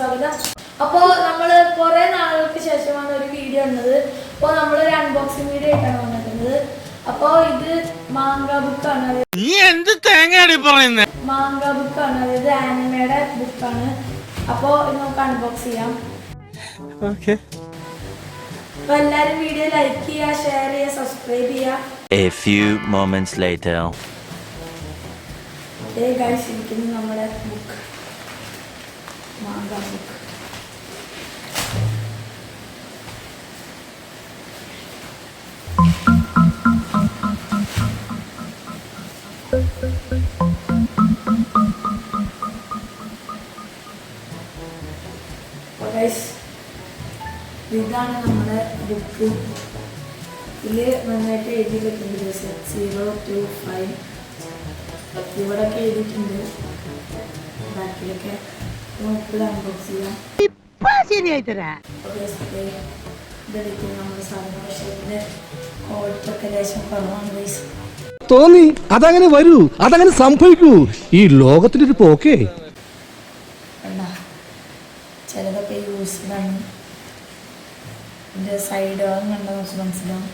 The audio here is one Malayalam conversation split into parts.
സ്വാഗതം. അപ്പോൾ നമ്മൾ കുറേ നാളുകൾക്ക് ശേഷമാണ് ഒരു വീഡിയോ ഉള്ളത്. അപ്പോൾ നമ്മളൊരു അൺബോക്സിംഗ് വീഡിയോ ആയിട്ടാണ് വന്നിട്ടുള്ളത്. അപ്പോൾ ഇത് മാങ്ക ബുക്കാണ്. മാങ്ക ബുക്കാണ്, അതായത് ആനിമയുടെ ബുക്കാണ്. അപ്പോൾ നമുക്ക് അൺബോക്സ് ചെയ്യാം. അപ്പോൾ എല്ലാവരും വീഡിയോ ലൈക്ക് ചെയ്യുക, ഷെയർ ചെയ്യുക, സബ്സ്ക്രൈബ് ചെയ്യുക. A few moments later. Hey guys, ഇരിക്കുന്നു നമ്മുടെ ബുക്ക്, മാങ്ക ബുക്ക്. ഇതാണ് നമ്മുടെ ബുക്ക്. ഇതിൽ നന്നായിട്ട് എഴുതി വെക്കുന്നുണ്ട്, 0 to 5 ഇവിടെയൊക്കെ എഴുതിയിട്ടുണ്ട്. ബാക്കിലൊക്കെ നമുക്ക് അൺബോക്സ് ചെയ്യാം. ഇതെടുക്കും നമ്മുടെ സാധനം. പക്ഷേ ഇതിൻ്റെ ക്വാളിറ്റിയൊക്കെ ലേശം കുറവാണ് ഗൈസ്. തോന്നി അതങ്ങനെ വരൂ, അതങ്ങനെ സംഭവിക്കൂ. ഈ ലോകത്തിന്റെ ഒരു പോക്കേ. ചിലതൊക്കെ യൂസ്ഫുള്ളാണ്. ഇതിൻ്റെ സൈഡ് ഭാഗം കണ്ടാൽ നമുക്ക് മനസ്സിലാവും.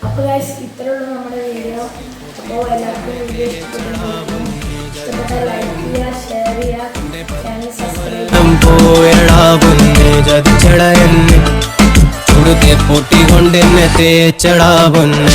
അപ്പോൾ ഗൈസ്, ഇത്രയുള്ളൂ നമ്മുടെ വീഡിയോ. അപ്പോൾ എല്ലാവർക്കും വീഡിയോ ഇഷ്ടപ്പെട്ടാൽ ലൈക്ക് ചെയ്യുക, ഷെയർ ചെയ്യുക, ചാനൽ സബ്സ്ക്രൈബ് ചുടുത്തെ പൊട്ടി കൊണ്ടെന്നെ തേച്ചടാ പൊന്നെ.